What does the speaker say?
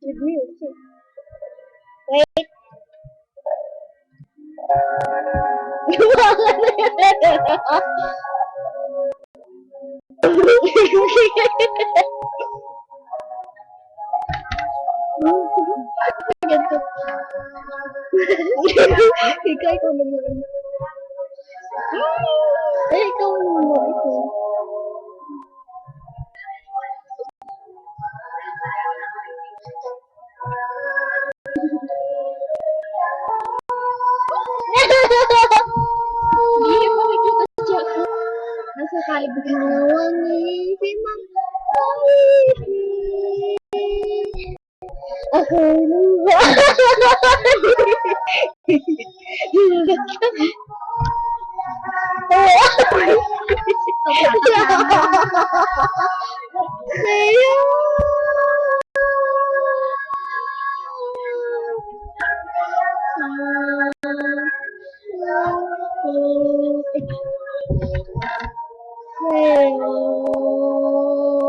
With music. Wait. Ganito. Ikaw naman. Ay, ikaw naman. Ikaw. Hindi mo makikita siya ako. Nasa kalibig na wangisin ng ako Sayo.